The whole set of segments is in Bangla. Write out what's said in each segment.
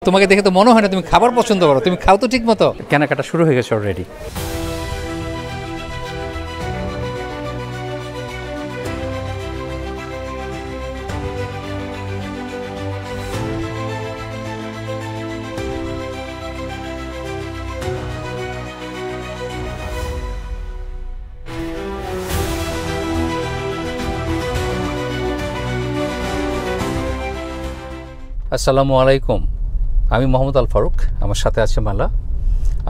তোমাকে দেখে তো মনে হয় না তুমি খাবার পছন্দ করো, তুমি খাও তো ঠিক মতো। কেনাকাটা শুরু হয়ে গেছে অলরেডি। আসসালামু আলাইকুম, আমি মোহাম্মদ আল ফারুক, আমার সাথে আছে মালা।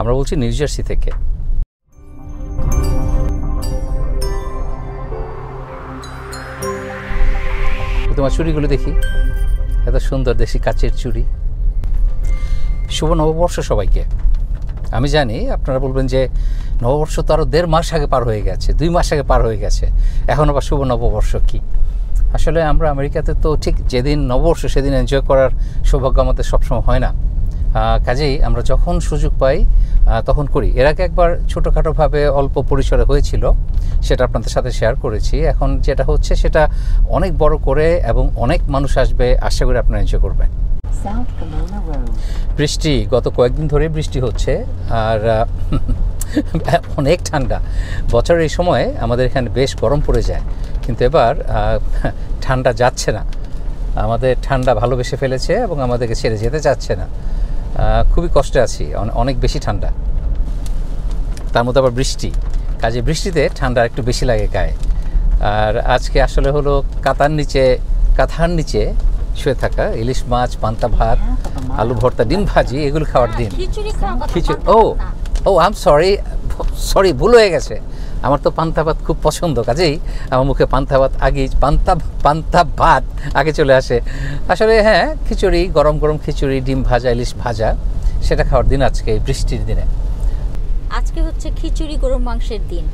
আমরা বলছি নিউ জার্সি থেকে। তোমার চুড়িগুলো দেখি, এত সুন্দর দেশি কাচের চুড়ি। শুভ নববর্ষ সবাইকে। আমি জানি আপনারা বলবেন যে নববর্ষ তো আরও 1.5 মাস আগে পার হয়ে গেছে, 2 মাস আগে পার হয়ে গেছে, এখন আবার শুভ নববর্ষ কী? আসলে আমরা আমেরিকাতে তো ঠিক যেদিন নববর্ষ সেদিন এনজয় করার সৌভাগ্য আমাদের সবসময় হয় না। কাজেই আমরা যখন সুযোগ পাই তখন করি। এর আগে একবার ছোটোখাটোভাবে অল্প পরিসরে হয়েছিল, সেটা আপনাদের সাথে শেয়ার করেছি। এখন যেটা হচ্ছে সেটা অনেক বড় করে এবং অনেক মানুষ আসবে, আশা করি আপনারা এনজয় করবেন। বৃষ্টি, গত কয়েকদিন ধরে বৃষ্টি হচ্ছে আর অনেক ঠান্ডা। বছরের এই সময় আমাদের এখানে বেশ গরম পড়ে যায়, কিন্তু এবার ঠান্ডা যাচ্ছে না। আমাদের ঠান্ডা ভালোবেসে ফেলেছে এবং আমাদেরকে ছেড়ে যেতে চাচ্ছে না। খুবই কষ্টে আছি, অনেক বেশি ঠান্ডা, তার মধ্যে আবার বৃষ্টি। কাজে বৃষ্টিতে ঠান্ডা একটু বেশি লাগে গায়ে। আর আজকে আসলে হলো কাঁথার নিচে শুয়ে থাকা, ইলিশ মাছ, পান্তা ভাত, আলু ভর্তা, ডিম ভাজি, এগুলো খাওয়ার দিন। খিচুড়ি, ও আই এম সরি, ভুল হয়ে গেছে। আমার তো পান্তা ভাত খুব পছন্দ, কাজেই আমার মুখে পান্তা ভাত আগে চলে আসে। আসলে হ্যাঁ, খিচুড়ি, গরম গরম খিচুড়ি, ডিম ভাজা, ইলিশ ভাজা, সেটা খাওয়ার দিন আজকে এই বৃষ্টির দিনে। আজকে হচ্ছে খিচুড়ি গরুর মাংসের দিন,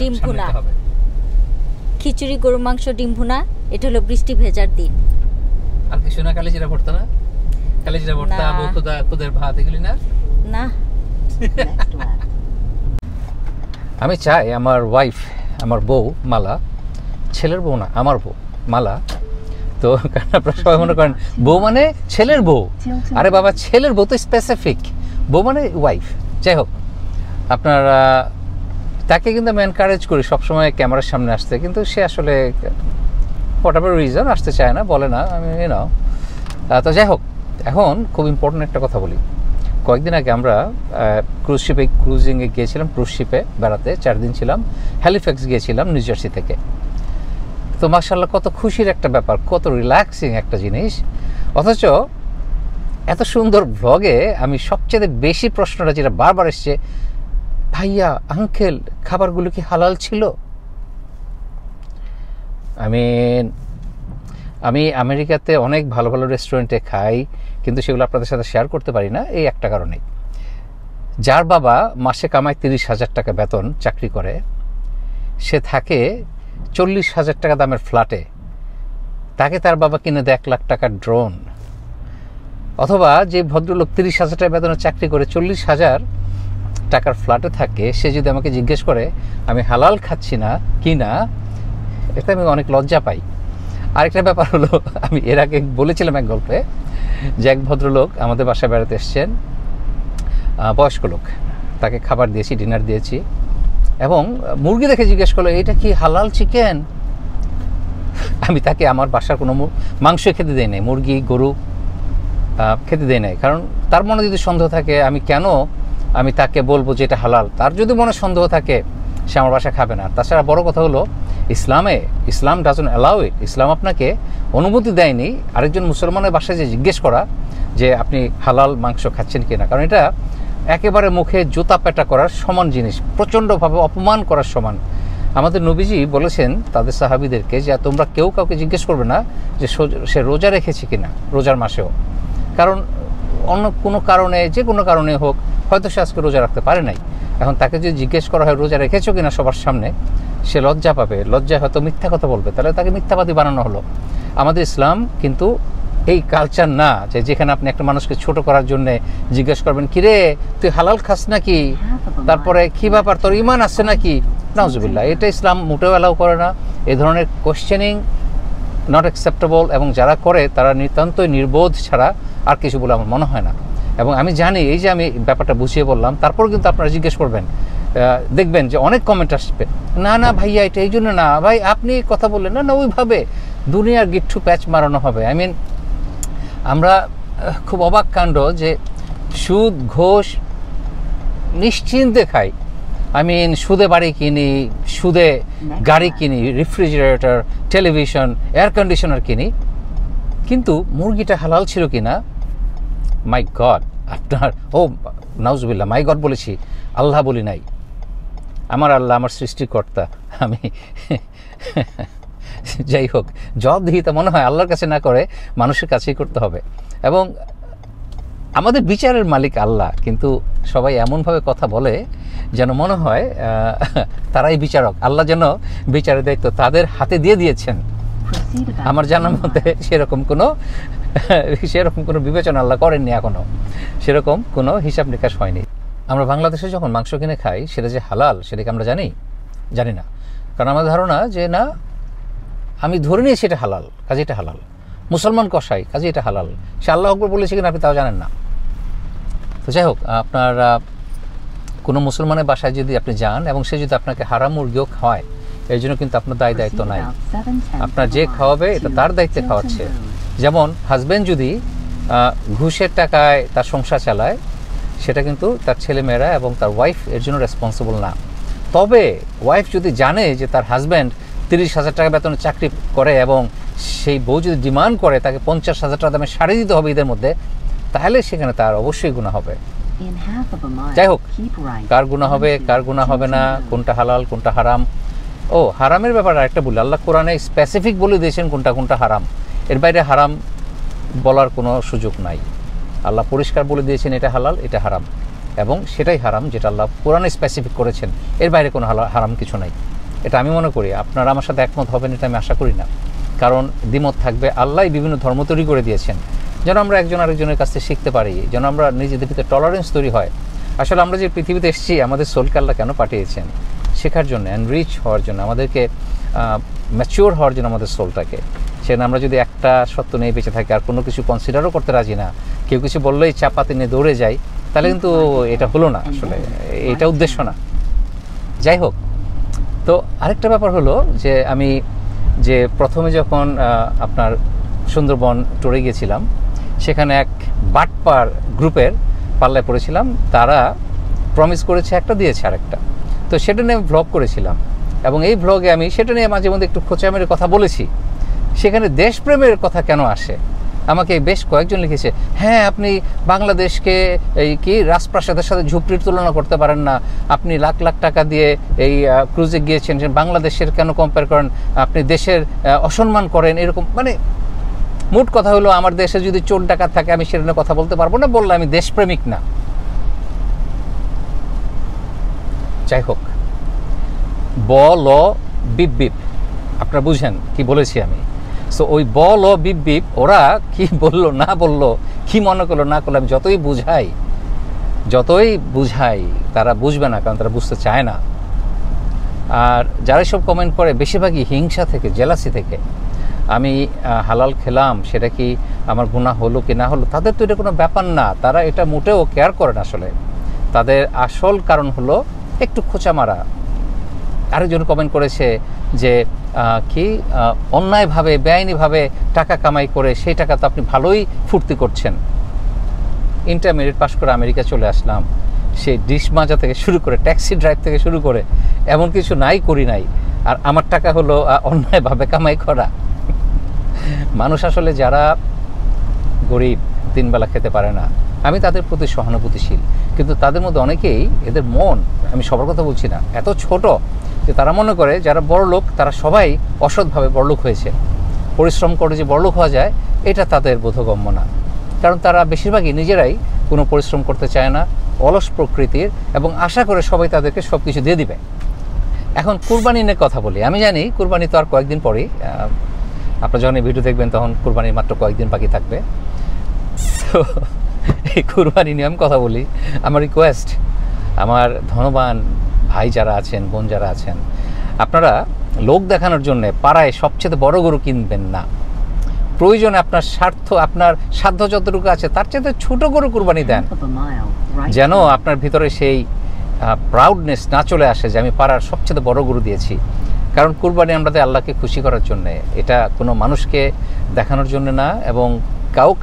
ডিম ভুনা। খিচুড়ি গরুর মাংস, ডিম ভুনা, এটা হলো বৃষ্টি ভেজার দিন। আর কিছু না? কালিজিরা ভর্তা না? কালিজিরা ভর্তা, খুদের ভাত, এগুলি না? না। আমি চাই আমার ওয়াইফ, আমার বউ মালা, ছেলের বউ না, আমার বউ মালা। তো আপনারা সবাই মনে করেন বউ মানে ছেলের বউ। আরে বাবা, ছেলের বউ তো স্পেসিফিক, বউ মানে ওয়াইফ। যাই হোক, আপনারা তাকে কিন্তু আমি এনকারেজ করি সবসময় ক্যামেরার সামনে আসতে, কিন্তু সে আসলে হোয়াট এভার রিজন আসতে চায় না, বলে না। আমি তো যাই হোক, এখন খুব ইম্পর্টেন্ট একটা কথা বলি। কয়েকদিন আগে আমরা ক্রুজিংয়ে গিয়েছিলাম, ক্রুজ শিপে বেড়াতে। 4 দিন ছিলাম। হ্যালিফ্যাক্স গিয়েছিলাম নিউ জার্সি থেকে। তো মাশাআল্লাহ, কত খুশির একটা ব্যাপার, কত রিল্যাক্সিং একটা জিনিস। অথচ এত সুন্দর ভ্লগে আমি সবচেয়ে বেশি প্রশ্নটা যেটা বারবার এসছে, ভাইয়া আঙ্কেল খাবারগুলো কি হালাল ছিল? আমি আমেরিকাতে অনেক ভালো ভালো রেস্টুরেন্টে খাই, কিন্তু সেগুলো আপনাদের সাথে শেয়ার করতে পারি না এই একটা কারণে। যার বাবা মাসে কামায় 30,000 টাকা বেতন, চাকরি করে, সে থাকে 40,000 টাকা দামের ফ্ল্যাটে, তাকে তার বাবা কিনে দেয় 1 লাখ টাকার ড্রোন। অথবা যে ভদ্রলোক 30,000 টাকা বেতনে চাকরি করে 40,000 টাকার ফ্ল্যাটে থাকে, সে যদি আমাকে জিজ্ঞেস করে আমি হালাল খাচ্ছি না কি না, এতে আমি অনেক লজ্জা পাই। আরেকটা ব্যাপার হলো, আমি এর আগে বলেছিলাম এক গল্পে যে এক ভদ্রলোক আমাদের বাসায় বেড়াতে এসছেন, বয়স্ক লোক, তাকে খাবার দিয়েছি, ডিনার দিয়েছি, এবং মুরগি দেখে জিজ্ঞেস করলো এটা কি হালাল চিকেন? আমি তাকে আমার বাসার কোনো মাংস খেতে দেই নাই, মুরগি গরু খেতে দেই নাই, কারণ তার মনে যদি সন্দেহ থাকে আমি তাকে বলবো যে এটা হালাল। তার যদি মনে সন্দেহ থাকে, সে আমার বাসা খাবে না। তাছাড়া বড় কথা হলো, ইসলাম ডাজন্ট অ্যালাউ ইট। ইসলাম আপনাকে অনুমতি দেয়নি আরেকজন মুসলমানের বাসায় যে জিজ্ঞেস করা যে আপনি হালাল মাংস খাচ্ছেন কিনা, কারণ এটা একেবারে মুখে জুতা পেটা করার সমান জিনিস, প্রচণ্ডভাবে অপমান করার সমান। আমাদের নবীজি বলেছেন তাদের সাহাবীদেরকে যে তোমরা কেউ কাউকে জিজ্ঞেস করবে না যে সে রোজা রেখেছে কিনা, রোজার মাসেও। কারণ অন্য কোনো কারণে, যে কোনো কারণে হোক, হয়তো সে আজকে রোজা রাখতে পারে নাই। এখন তাকে যদি জিজ্ঞেস করা হয় রোজা রেখেছো কিনা সবার সামনে, সে লজ্জা পাবে, লজ্জায় হয়তো মিথ্যা কথা বলবে, তাহলে তাকে মিথ্যাবাদী বানানো হলো। আমাদের ইসলাম কিন্তু এই কালচার না যে যেখানে আপনি একটা মানুষকে ছোট করার জন্য জিজ্ঞেস করবেন কিরে তুই হালাল খাস নাকি, তারপরে কি ব্যাপার তোর ঈমান আছে নাকি, নাউজুবিল্লাহ। এটা ইসলাম মোটেও অ্যালাউ করে না। এই ধরনের কোশ্চেনিং নট অ্যাকসেপ্টেবল, এবং যারা করে তারা নিতান্তই নির্বোধ ছাড়া আর কিছু বলে আমার মনে হয় না। এবং আমি জানি এই যে আমি ব্যাপারটা বুঝিয়ে বললাম, তারপর কিন্তু আপনারা জিজ্ঞেস করবেন, দেখবেন যে অনেক কমেন্ট আসবে, না না ভাইয়া এটা এই জন্য না, ভাই আপনি কথা বললেন না, না ওইভাবে দুনিয়ার গিট্টু প্যাচ মারানো হবে। আই মিন আমরা খুব অবাক কাণ্ড যে সুদ ঘোষ নিশ্চিন্তে খাই। আই মিন সুদে বাড়ি কিনি, সুদে গাড়ি কিনি, রেফ্রিজারেটর, টেলিভিশন, এয়ার কন্ডিশনার কিনি, কিন্তু মুরগিটা হালাল ছিল কিনা, মাই গড, আপনার নাউজুবিল্লাহ, মাই গড বলেছি, আল্লাহ বলি নাই, আমার আল্লাহ আমার সৃষ্টিকর্তা। আমি যাই হোক, জবাবদিহিতা মনে হয় আল্লাহর কাছে না করে মানুষের কাছেই করতে হবে। এবং আমাদের বিচারের মালিক আল্লাহ, কিন্তু সবাই এমনভাবে কথা বলে যেন মনে হয় তারাই বিচারক, আল্লাহ যেন বিচারের দায়িত্ব তাদের হাতে দিয়ে দিয়েছেন। আমার জানার মধ্যে সেরকম কোনো বিবেচনা আল্লাহ করেননি এখনো, সেরকম কোনো হিসাব নিকাশ হয়নি। আমরা বাংলাদেশে যখন মাংস কিনে খাই সেটা যে হালাল সেটাকে আমরা জানি না, কারণ আমার ধারণা যে না, আমি ধরে নিয়েছি এটা হালাল, কাজে এটা হালাল, মুসলমান কসাই কাজে এটা হালাল, সে আল্লাহ আকবার বলেছে কিনা আপনি তাও জানেন না। তো যাই হোক, আপনার কোনো মুসলমানের বাসায় যদি আপনি যান এবং সে যদি আপনাকে হারাম মুরগিও খাওয়ায়, এর জন্য কিন্তু আপনার দায়িত্ব নাই, আপনার যে খাওয়াবে এটা তার দায়িত্বে খাওয়াচ্ছে। যেমন হাজব্যান্ড যদি ঘুষের টাকায় তার সংসার চালায়, সেটা কিন্তু তার ছেলেমেয়েরা এবং তার ওয়াইফ এর জন্য রেসপন্সিবল না। তবে ওয়াইফ যদি জানে যে তার হাজব্যান্ড 30,000 টাকা বেতনে চাকরি করে এবং সেই বউ যদি ডিমান্ড করে তাকে 50,000 টাকা দামে শাড়ি দিতে হবে ঈদের মধ্যে, তাহলে সেখানে তার অবশ্যই গুনাহ হবে। যাই হোক, কার গুনাহ হবে কার গুনাহ হবে না, কোনটা হালাল কোনটা হারাম, হারামের ব্যাপারে আরেকটা বলি, আল্লাহ কোরআনে স্পেসিফিক বলে দিয়েছেন কোনটা হারাম, এর বাইরে হারাম বলার কোনো সুযোগ নাই। আল্লাহ পরিষ্কার বলে দিয়েছেন এটা হালাল এটা হারাম, এবং সেটাই হারাম যেটা আল্লাহ কোরআনে স্পেসিফিক করেছেন, এর বাইরে কোনো হারাম কিছু নাই। এটা আমি মনে করি, আপনারা আমার সাথে একমত হবেন এটা আমি আশা করি না, কারণ দ্বিমত থাকবে। আল্লাহ বিভিন্ন ধর্ম তৈরি করে দিয়েছেন যেন আমরা একজন আরেকজনের কাছ থেকে শিখতে পারি, যেন আমরা নিজেদের ভিতরে টলারেন্স তৈরি হয়। আসলে আমরা যে পৃথিবীতে এসেছি, আমাদের সোলকে আল্লাহ কেন পাঠিয়েছেন? শেখার জন্য, এনরিচ হওয়ার জন্য, আমাদেরকে ম্যাচিওর হওয়ার জন্য আমাদের সোলটাকে। সেখানে আমরা যদি একটা সত্য নিয়ে বেঁচে থাকি আর কোনো কিছু কনসিডারও করতে রাজি না, কেউ কিছু বললেই চাপাতি নিয়ে দৌড়ে যাই, তাহলে কিন্তু এটা হলো না, আসলে এটা উদ্দেশ্য না। যাই হোক, তো আরেকটা ব্যাপার হলো যে আমি যে প্রথমে যখন আপনার সুন্দরবন ট্যুরে গিয়েছিলাম, সেখানে এক বাটপার গ্রুপের পাল্লায় পড়েছিলাম। তারা প্রমিস করেছে একটা, দিয়েছে আরেকটা, তো সেটা নিয়ে আমি ভ্লগ করেছিলাম এবং এই ভ্লগে আমি সেটা নিয়ে মাঝে মধ্যে একটু খোঁচা মেরে কথা বলেছি। সেখানে দেশপ্রেমের কথা কেন আসে? আমাকে বেশ কয়েকজন লিখেছে, হ্যাঁ আপনি বাংলাদেশকে এই কি রাজপ্রাসাদের সাথে ঝুপড়ির তুলনা করতে পারেন না, আপনি লাখ লাখ টাকা দিয়ে এই ক্রুজে গিয়েছেন, বাংলাদেশের কেন কম্পেয়ার করেন, আপনি দেশের অসম্মান করেন, এরকম। মানে মোট কথা হলো, আমার দেশে যদি চোর ডাকাত থাকে আমি সেটা নিয়ে কথা বলতে পারবো না, বললে আমি দেশপ্রেমিক না। যাই হোক, বল বিপ বিপ, আপনারা বুঝেন কি বলেছি আমি। সো ওই বল বিপ বিপ, ওরা কি বললো না বললো, কি মনে করলো না করলো, আমি যতই বুঝাই তারা বুঝবে না, কারণ তারা বুঝতে চায় না। আর যারা সব কমেন্ট করে বেশিরভাগই হিংসা থেকে, জেলাসি থেকে। আমি হালাল খেলাম, সেটা কি আমার গুনাহ হলো কি না হলো, তাদের তো এটা কোনো ব্যাপার না, তারা এটা মোটেও কেয়ার করে না। আসলে তাদের আসল কারণ হলো একটু খোঁচা মারা। আরেকজন কমেন্ট করেছে যে কি অন্যায়ভাবে বেআইনিভাবে টাকা কামাই করে সেই টাকা তো আপনি ভালোই ফুর্তি করছেন। ইন্টারমিডিয়েট পাস করে আমেরিকা চলে আসলাম, সেই ডিশ মাজা থেকে শুরু করে ট্যাক্সি ড্রাইভ থেকে শুরু করে এমন কিছু করি নাই, আর আমার টাকা হলো অন্যায়ভাবে কামাই করা। মানুষ আসলে যারা গরিব, তিনবেলা খেতে পারে না, আমি তাদের প্রতি সহানুভূতিশীল, কিন্তু তাদের মধ্যে অনেকেই, এদের মন, আমি সবার কথা বলছি না, এত ছোট যে তারা মনে করে যারা বড় লোক তারা সবাই অসৎভাবে বড়লোক হয়েছে, পরিশ্রম করে যে বড়লোক হওয়া যায় এটা তাদের বোধগম্য না। কারণ তারা বেশিরভাগই নিজেরাই কোনো পরিশ্রম করতে চায় না, অলস প্রকৃতির, এবং আশা করে সবাই তাদেরকে সব কিছু দিয়ে দিবে। এখন কুরবানি নিয়ে কথা বলি। আমি জানি কুরবানি তো আর কয়েকদিন পরেই, আপনারা যখন এই ভিডিও দেখবেন তখন কুরবানির মাত্র কয়েকদিন বাকি থাকবে। তো এই কুরবানি নিয়ে আমি কথা বলি। আমার রিকোয়েস্ট, আমার ধনবান ভাই যারা আছেন, বোন যারা আছেন, আপনারা লোক দেখানোর জন্য পাড়ায় সবচেয়ে বড় গরু কিনবেন না। প্রয়োজনে আপনার স্বার্থ, আপনার সাধ্য যতটুকু আছে তার চেয়ে ছোট গরু কুরবানি দেন, যেন আপনার ভিতরে সেই প্রাউডনেস না চলে আসে যে আমি পাড়ার সবচেয়ে বড় গরু দিয়েছি। কারণ কুরবানি আমরা দেই আল্লাহকে খুশি করার জন্য, এটা কোনো মানুষকে দেখানোর জন্য না এবং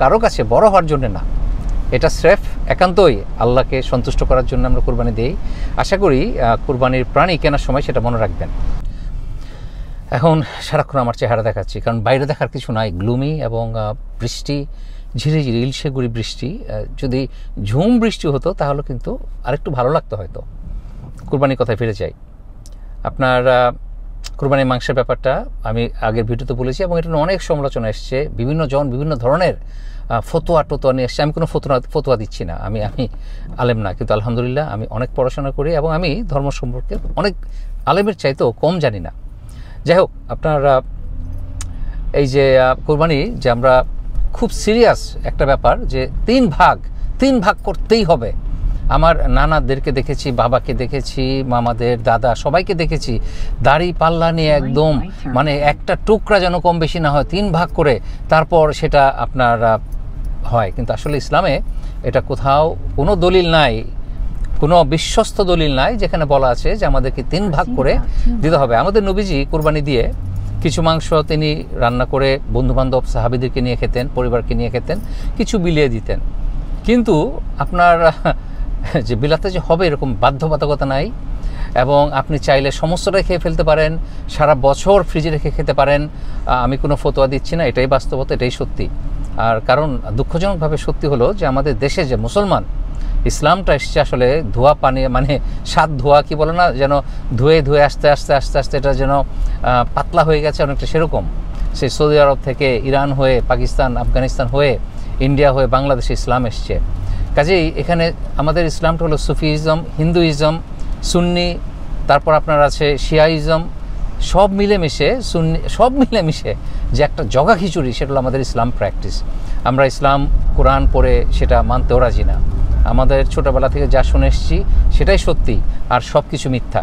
কারো কাছে বড় হওয়ার জন্য না, এটা স্রেফ একান্তই আল্লাহকে সন্তুষ্ট করার জন্য আমরা কুরবানি দিই। আশা করি কুরবানির প্রাণী কেনার সময় সেটা মনে রাখবেন। এখন সারাক্ষণ আমার চেহারা দেখাচ্ছি, কারণ বাইরে দেখার কিছু নাই, গ্লুমি এবং বৃষ্টি, ঝিরে ঝিরে ইলশে গুড়ি বৃষ্টি। যদি ঝুম বৃষ্টি হতো তাহলে কিন্তু আরেকটু ভালো লাগতো হয়তো। কুরবানির কথায় ফিরে যাই। আপনার কুরবানির মাংসের ব্যাপারটা আমি আগের ভিডিওতে বলেছি এবং এটা অনেক সমালোচনা এসছে, বিভিন্ন জন বিভিন্ন ধরনের ফতোয়া টতোয়া নিয়ে এসছে। আমি কোনো ফতোয়া দিচ্ছি না, আমি আলেম না, কিন্তু আলহামদুলিল্লাহ আমি অনেক পড়াশোনা করি এবং আমি ধর্ম সম্পর্কে অনেক আলেমের চাইতেও কম জানি না। যাই হোক, আপনার এই যে কুরবানি যে আমরা খুব সিরিয়াস একটা ব্যাপার, যে তিন ভাগ করতেই হবে। আমার নানাদেরকে দেখেছি, বাবাকে দেখেছি, মামাদের, দাদা সবাইকে দেখেছি দাড়ি পাল্লা নিয়ে একদম মানে একটা টুকরা যেন কম বেশি না হয়, 3 ভাগ করে তারপর সেটা আপনার হয়। কিন্তু আসলে ইসলামে এটা কোথাও কোনো দলিল নাই, কোনো বিশ্বস্ত দলিল নাই যেখানে বলা আছে যে আমাদেরকে 3 ভাগ করে দিতে হবে। আমাদের নবীজি কুরবানি দিয়ে কিছু মাংস তিনি রান্না করে বন্ধুবান্ধব সাহাবীদেরকে নিয়ে খেতেন, পরিবারকে নিয়ে খেতেন, কিছু বিলিয়ে দিতেন। কিন্তু আপনার যে বিলাতে যে হবে এরকম বাধ্যবাধকতা নাই, এবং আপনি চাইলে সমস্তটাই খেয়ে ফেলতে পারেন, সারা বছর ফ্রিজে রেখে খেতে পারেন। আমি কোনো ফতোয়া দিচ্ছি না, এটাই বাস্তবতা, এটাই সত্যি। আর কারণ দুঃখজনকভাবে সত্যি হলো যে আমাদের দেশে যে মুসলমান, ইসলামটা এসছে আসলে ধোয়া পানি, মানে সাত ধোয়া কি বলে না, যেন ধুয়ে আস্তে আস্তে এটা যেন পাতলা হয়ে গেছে অনেকটা, সেরকম। সেই সৌদি আরব থেকে ইরান হয়ে, পাকিস্তান, আফগানিস্তান হয়ে, ইন্ডিয়া হয়ে বাংলাদেশে ইসলাম এসছে। কাজেই এখানে আমাদের ইসলামটা হলো সুফিইজম, হিন্দুইজম, সুন্নি, তারপর আপনার আছে শিয়াইজম, সব মিলেমিশে যে একটা জগা খিচুড়ি, সেটা হলো আমাদের ইসলাম প্র্যাকটিস। আমরা ইসলাম কোরআন পড়ে সেটা মানতেও রাজি না। আমাদের ছোটোবেলা থেকে যা শুনে এসেছি সেটাই সত্যি, আর সব কিছু মিথ্যা।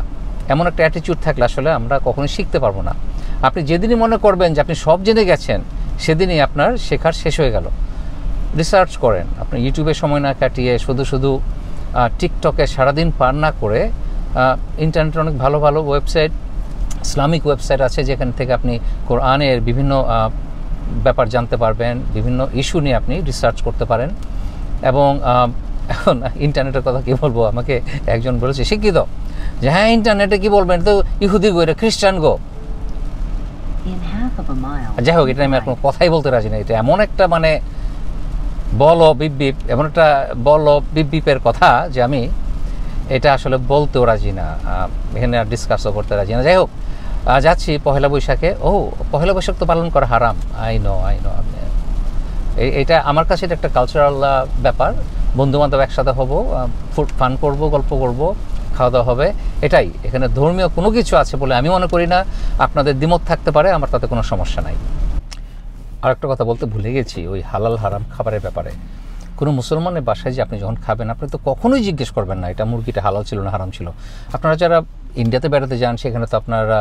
এমন একটা অ্যাটিটিউড থাকলে আসলে আমরা কখনোই শিখতে পারবো না। আপনি যেদিনই মনে করবেন যে আপনি সব জেনে গেছেন, সেদিনই আপনার শেখার শেষ হয়ে গেল। রিসার্চ করেন, আপনি ইউটিউবে সময় না কাটিয়ে শুধু টিকটকে সারাদিন পার না করে, ইন্টারনেটে অনেক ভালো ভালো ওয়েবসাইট, ইসলামিক ওয়েবসাইট আছে যেখান থেকে আপনি কোরআনের বিভিন্ন ব্যাপার জানতে পারবেন, বিভিন্ন ইস্যু নিয়ে আপনি রিসার্চ করতে পারেন। এবং এখন ইন্টারনেটের কথা কি বলবো, আমাকে একজন বলেছে শিক্ষিত যে হ্যাঁ ইন্টারনেটে কি বলবেন, তো ইহুদি গো, এটা খ্রিস্টান গো। যাই হোক, এটা আমি আর কোনো কথাই বলতে রাজি না। এটা এমন একটা মানে এমন একটা বিপিপের কথা যে আমি এটা আসলে বলতেও রাজি না, এখানে আর ডিসকাসও করতে রাজি না। যাই হোক, যাচ্ছি পহেলা বৈশাখে। পহেলা বৈশাখ তো পালন করা হারাম, আই নো। এটা আমার কাছে এটা একটা কালচারাল ব্যাপার। বন্ধুবান্ধব একসাথে হব, ফান করব, গল্প করব, খাওয়া দাওয়া হবে, এটাই। এখানে ধর্মীয় কোনো কিছু আছে বলে আমি মনে করি না। আপনাদের দ্বিমত থাকতে পারে, আমার তাতে কোনো সমস্যা নাই। আর একটা কথা বলতে ভুলে গেছি, ওই হালাল হারাম খাবারের ব্যাপারে। কোনো মুসলমানের বাসায় যে আপনি যখন খাবেন, আপনি তো কখনোই জিজ্ঞেস করবেন না এটা মুরগিটা হালাল ছিল না হারাম ছিল। আপনারা যারা ইন্ডিয়াতে বেড়াতে যান, সেখানে তো আপনারা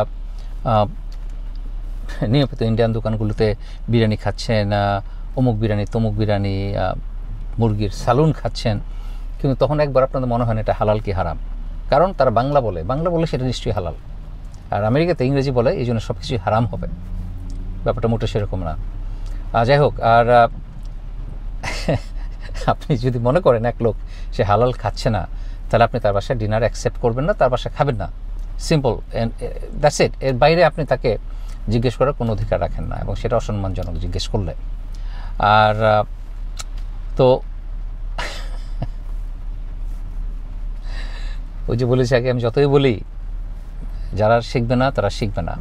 নিয়মিত ইন্ডিয়ান দোকানগুলোতে বিরিয়ানি খাচ্ছেন, অমুক বিরিয়ানি তমুক বিরিয়ানি, মুরগির সালুন খাচ্ছেন, কিন্তু তখন একবার আপনাদের মনে হয় না এটা হালাল কি হারাম। কারণ তারা বাংলা বলে সেটা নিশ্চয়ই হালাল, আর আমেরিকাতে ইংরেজি বলে, এই জন্য সব কিছুই হারাম হবে। ব্যাপারটা মোটে সেরকম না। যাই হোক, আর আপনি যদি মনে করেন এক লোক সে হালাল খাচ্ছে না, তাহলে আপনি তার বাসায় ডিনার অ্যাকসেপ্ট করবেন না, তার বাসায় খাবেন না, সিম্পল, দ্যাটস ইট। এর বাইরে আপনি তাকে জিজ্ঞেস করার কোনো অধিকার রাখেন না, এবং সেটা অসম্মানজনক জিজ্ঞেস করলে। আর তো ওই যে বলেছি আগে, আমি যতই বলি যারা শিখবে না তারা শিখবে না।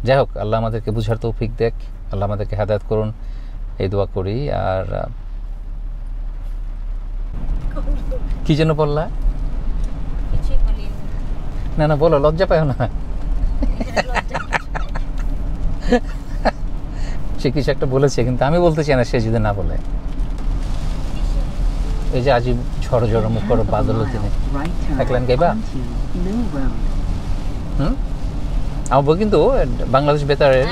যাই হোক, আল্লাহ আমাদেরকে বুঝার তৌফিক দেখ, আল্লাহ আমাদেরকে হেদায়েত করুন, এই দোয়া করি। আর কি যেন বললা? না বলো, লজ্জা পাও না। সে কিছু একটা বলেছে, কিন্তু আমি বলতে চাই না সে যদি না বলে। এই যে আজি ঝড় মুখর বাদল দিনে একলেন গাইবা। আমার বই কিন্তু বাংলাদেশ বেতারের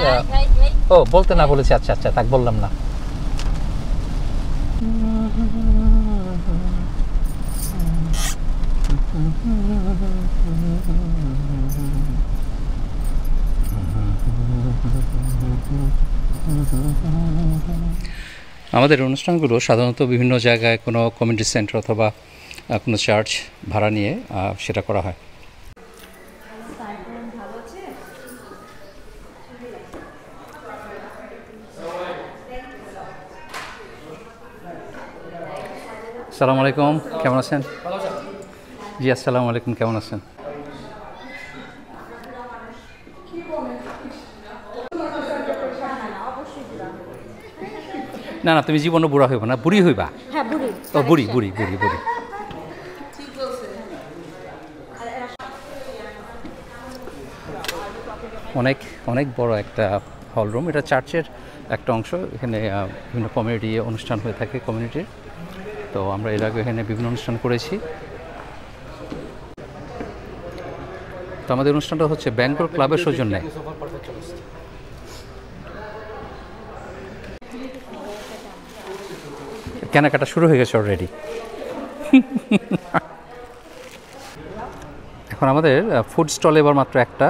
ও বলতে না বলেছি, আচ্ছা আচ্ছা তাক বললাম না। আমাদের অনুষ্ঠানগুলো সাধারণত বিভিন্ন জায়গায় কোনো কমিউনিটি সেন্টার অথবা কোনো চার্চ ভাড়া নিয়ে সেটা করা হয়। আসসালামু আলাইকুম, কেমন আছেন? জি আসসালামু আলাইকুম, কেমন আছেন? না না, তুমি জীবনে বুড়া হইবা না, বুড়ি হইবা। ও বুড়ি বুড়ি বুড়ি বুড়ি। অনেক অনেক বড় একটা হল রুম, এটা চার্চের একটা অংশ। এখানে বিভিন্ন কমিউনিটি অনুষ্ঠান হয়ে থাকে কমিউনিটির। তো আমরা এর আগে এখানে বিভিন্ন অনুষ্ঠান করেছি। তো আমাদের অনুষ্ঠানটা হচ্ছে বেঙ্গল ক্লাবের সৌজন্যে। কেনাকাটা শুরু হয়ে গেছে অলরেডি। এখন আমাদের ফুড স্টল এবার মাত্র একটা।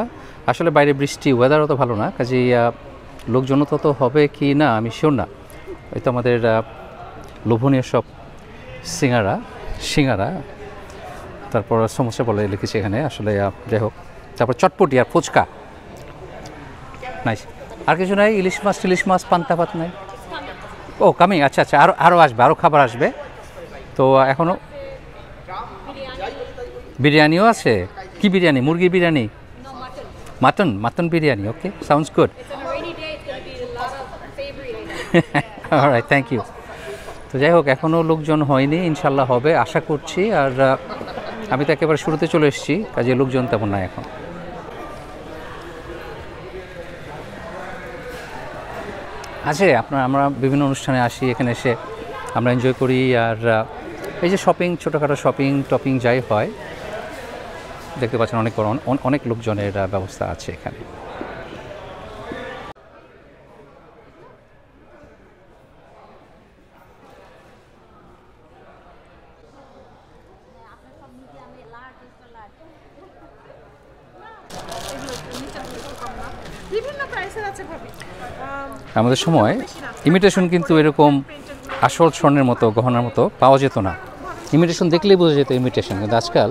আসলে বাইরে বৃষ্টি, ওয়েদার অত ভালো না, কাজেই লোকজন তত হবে কি না আমি শিওর না। এই তো আমাদের লোভনীয় সব সিঙ্গারা, তারপর সমোসা বলে লিখেছি এখানে, আসলে যাই হোক। তারপর চটপটি আর ফুচকা, নাইস। আর কিছু নাই, ইলিশ মাছ পান্তা ভাত নাই। ও কামিং, আচ্ছা আচ্ছা, আরও আসবে, আরও খাবার আসবে। তো এখনও বিরিয়ানিও আছে। কি বিরিয়ানি? মুরগির biryani? Mutton biryani. Okay, sounds good. Alright, thank you. তো যাই হোক, এখনও লোকজন হয়নি, ইনশাল্লাহ হবে আশা করছি। আর আমি তো একেবারে শুরুতে চলে এসেছি, কাজে লোকজন তেমন নাই এখন। আছে আমরা বিভিন্ন অনুষ্ঠানে আসি, এখানে এসে আমরা এনজয় করি। আর এই যে শপিং, ছোটোখাটো টপিং যাই হয়, দেখতে পাচ্ছেন অনেক লোকজনের ব্যবস্থা আছে এখানে। আমাদের সময় ইমিটেশন কিন্তু এরকম আসল স্বর্ণের মতো, গহনার মতো পাওয়া যেত না। ইমিটেশন দেখলেই বোঝা যেত ইমিটেশন, কিন্তু আজকাল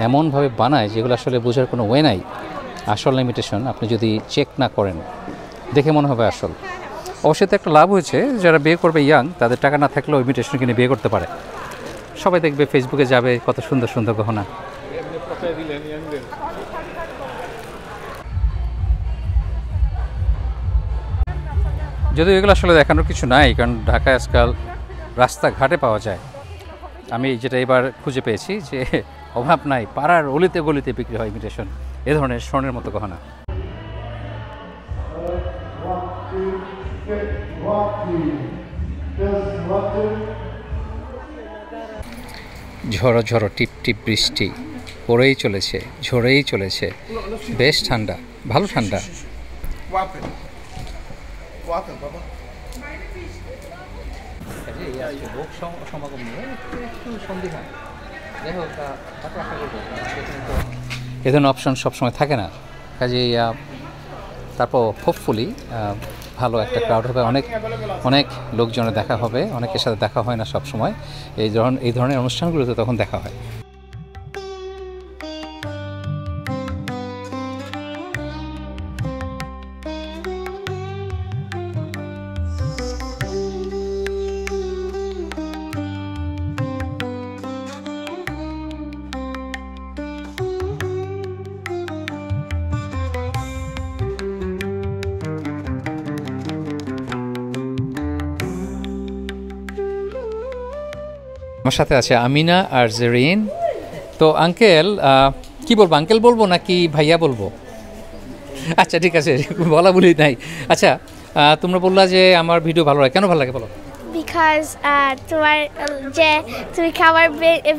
এমনভাবে বানায় যেগুলো আসলে বোঝার কোনো ওয়ে নাই। আসল ইমিটেশন আপনি যদি চেক না করেন, দেখে মনে হবে আসল। অবশ্যই তো একটা লাভ হয়েছে, যারা বিয়ে করবে ইয়াং, তাদের টাকা না থাকলেও ইমিটেশন কিনে বিয়ে করতে পারে। সবাই দেখবে ফেসবুকে যাবে কত সুন্দর সুন্দর গহনা। যদিও এগুলো আসলে দেখানোর কিছু নাই, কারণ ঢাকায় আজকাল রাস্তাঘাটে পাওয়া যায়। আমি যেটা এবার খুঁজে পেয়েছি যে অভাব নাই, পাড়ার অলিতে গলিতে বিক্রি হয় ইমিটেশন এ ধরনের স্বর্ণের মতো গহনা। ঝড়ো ঝড়ো টিপ টিপ বৃষ্টি পড়েই চলেছে, ঝরেই চলেছে। বেশ ঠান্ডা, ভালো ঠান্ডা। লোক সমাগম নিয়ে একটু সন্দেহ, যাই হোক তারপর আশা করবো এ ধরনের অপশন সবসময় থাকে না, কাজেই তারপর হোপফুলি ভালো একটা ক্রাউড হবে, অনেক লোকজনের দেখা হবে। অনেকের সাথে দেখা হয় না সব সময়, এই ধরনের অনুষ্ঠানগুলোতে তখন দেখা হয়। আমার সাথে আছে আমিনা আর জেরিন। তো আঙ্কেল কি বলবো, আঙ্কেল বলবো নাকি ভাইয়া বলবো? আচ্ছা ঠিক আছে, বলা বলি নাই। আচ্ছা তোমরা বললা যে আমার ভিডিও ভালো লাগে, কেন ভালো লাগে বলো? Because তোমার যে তুমি খাবার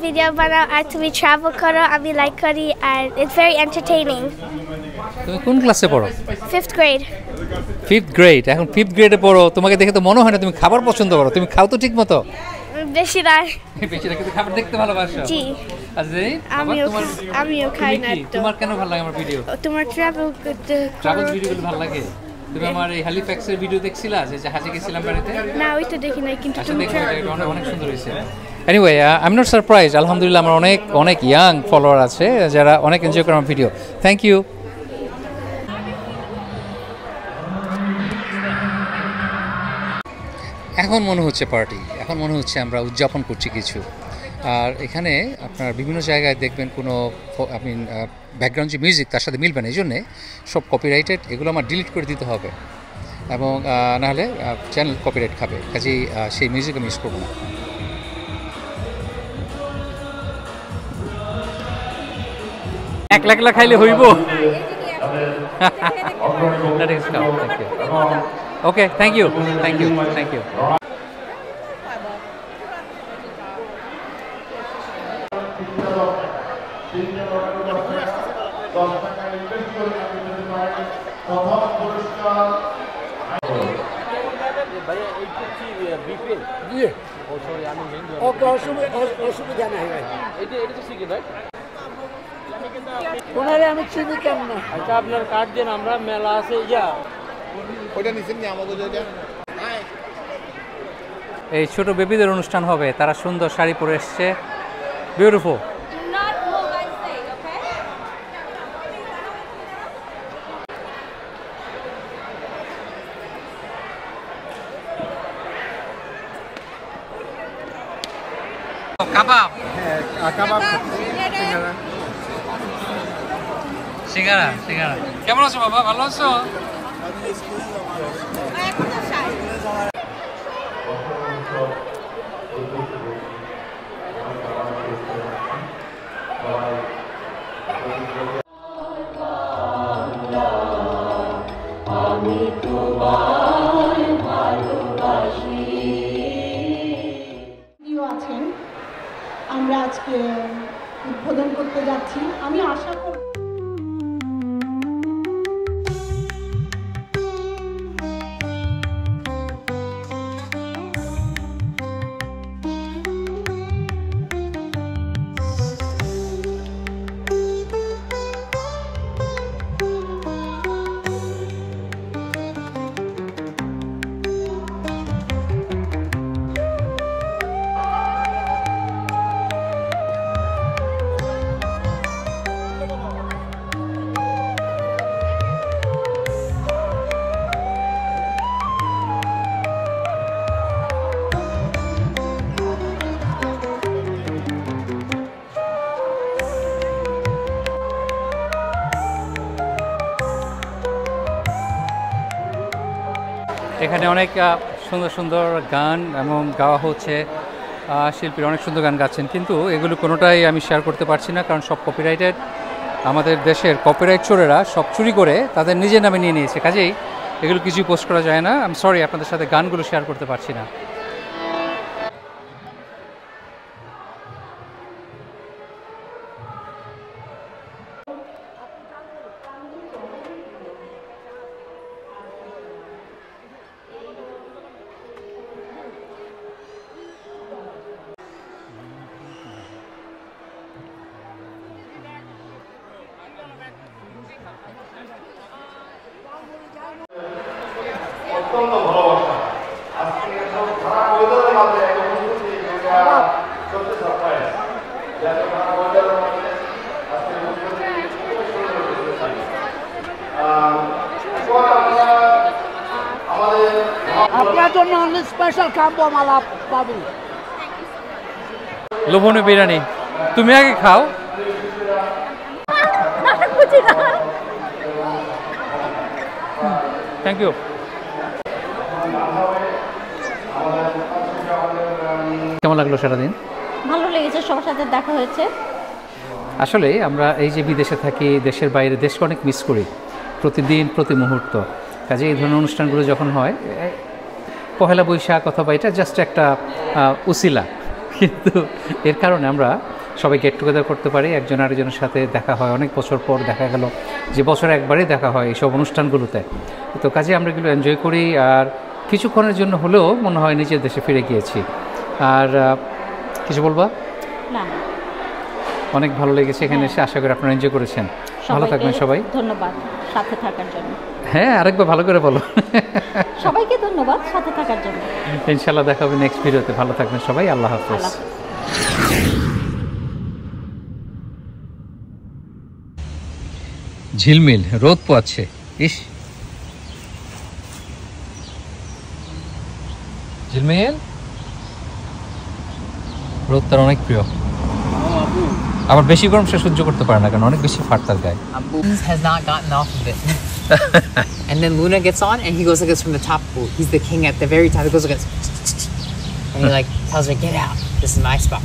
ভিডিও বানাও আর তুমি ট্রাভেল করো, আমি লাইক করি, আর ইটস ভেরি এন্টারটেইনিং। তুমি কোন ক্লাসে পড়ো? 5th grade। 5th গ্রেড, এখন 5th গ্রেডে পড়ো, তোমাকে দেখে তো মনে হয় না তুমি খাবার পছন্দ করো। তুমি খাও তো ঠিক মতো? বেশি না। বেশি না, কিন্তু খাবার দেখতে ভালোবাসো? জি। আমিও খাই না। তোমার কেন ভালো লাগে আমার ভিডিও? তোমার ট্রাভেল ভিডিওগুলো ভালো লাগে। তুমি আমার এই হ্যালিফ্যাক্সের ভিডিও দেখছিলা যে জাহাজে গেছিলাম বেড়াতে? না, ওইটা দেখি নাই, কিন্তু তুমি অনেক সুন্দর হয়েছে। Anyway, I am not surprise. আলহামদুলিল্লাহ আমার অনেক ইয়াং ফলোয়ার আছে যারা অনেক এনজয় করে আমার ভিডিও। Thank you. এখন মনে হচ্ছে পার্টি, এখন মনে হচ্ছে আমরা উদযাপন করছি কিছু। আর এখানে আপনার বিভিন্ন জায়গায় দেখবেন কোনো ব্যাকগ্রাউন্ড যে মিউজিক তার সাথে মিলবে না, এই জন্যে সব কপিরাইটেড, এগুলো আমার ডিলিট করে দিতে হবে, এবং নাহলে চ্যানেল কপিরাইট খাবে, কাজেই সেই মিউজিক আমি ইউজ করবো না। একলা খাইলে হইব? ওকে, থ্যাংক ইউ। অসুবিধা নাই ভাই, এটা তো শিখে ভাই। ওনারে আমি চিনি কেমন? আচ্ছা, আপনার কার্ড দেন, আমরা মেলা আছে ওইটা নিছেন না আমাদের যেটা। এই ছোট বেবিদের অনুষ্ঠান হবে, তারা সুন্দর শাড়ি পরে এসছে, বিউটিফুল। কাবাব, কাবাব, সিঙ্গারা। কেমন আছো বাবা? ভালো আছো? আমরা আজকে উদ্বোধন করতে যাচ্ছি। আমি আশা করি এখানে অনেক সুন্দর সুন্দর গান এবং গাওয়া হচ্ছে, শিল্পীরা অনেক সুন্দর গান গাচ্ছেন, কিন্তু এগুলো কোনোটাই আমি শেয়ার করতে পারছি না, কারণ সব কপিরাইটেড। আমাদের দেশের কপিরাইট চোরেরা সব চুরি করে তাদের নিজের নামে নিয়ে নিয়েছে, কাজেই এগুলো কিছুই পোস্ট করা যায় না। আমি সরি, আপনাদের সাথে গানগুলো শেয়ার করতে পারছি না। অত্যন্ত ভালোবাসা আজকে খারাপ ওয়েদারের মধ্যে সত্যি সারপ্রাইজ, যাতে খারাপ ওয়েদারের মধ্যে আজকে আপনার জন্য অনলি স্পেশাল খাবো মালা পাবো। লোভনীয় বিরিয়ানি, তুমি আগে খাও। Thank you. কেমন লাগলো সারাদিন? ভালো লেগেছে, সবার সাথে দেখা হয়েছে। আসলে আমরা এই যে বিদেশে থাকি, দেশের বাইরে দেশকে অনেক মিস করি প্রতিদিন, প্রতি মুহূর্ত। কাজে এই ধরনের অনুষ্ঠানগুলো যখন হয়, পহেলা বৈশাখ অথবা এটা জাস্ট একটা উসিলা, কিন্তু এর কারণে আমরা সবাই গেট টুগেদার করতে পারি, একজন আরেকজনের সাথে দেখা হয়, অনেক বছর পর দেখা গেল, যে বছরে একবারই দেখা হয় এইসব অনুষ্ঠানগুলোতে। তো কাজে আমরা এগুলো এনজয় করি, আর কিছুক্ষণের জন্য হলেও মনে হয় নিজের দেশে ফিরে গিয়েছি। আর কিছু বলবা? না, অনেক ভালো লেগেছে এখানে এসে, আশা করি আপনারা এনজয় করেছেন। ভালো থাকবেন সবাই, ধন্যবাদ সাথে থাকার জন্য। হ্যাঁ, আরেকবার ভালো করে বলো। সবাইকে ধন্যবাদ সাথে থাকার জন্য। ইনশাআল্লাহ দেখা হবে নেক্সট ভিডিওতে। ভালো থাকবেন সবাই, আল্লাহ হাফেজ। ঝিলমিল রোদ পোয়াচ্ছে, ইস ঝিলমিল, রোদ তার অনেক প্রিয়, আবার বেশি গরম সে সহ্য করতে পারে না, কারণ অনেক বেশি ফাট তার গায়ে। Has not gotten off of it. And then Luna gets on and he goes like this from the top. He's the king at the very top. He goes like this. And he like tells her, get out. This is my spot.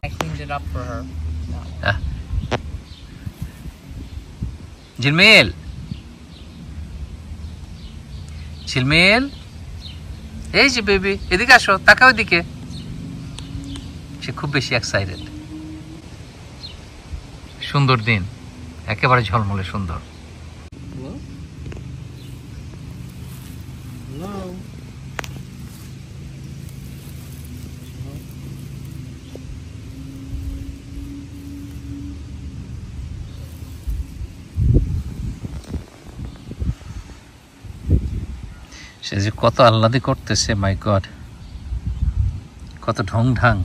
I cleaned it up for her. ঝিলমিল, ঝিলমিল, এই যে বেবি, এদিকে আসো, তাকাও এদিকে। সে খুব বেশি এক্সাইটেড। সুন্দর দিন, একেবারে ঝলমলে সুন্দর। সে যে কত আহ্লাদে করতেছে, মাই গড, কত ঢং ঢাং।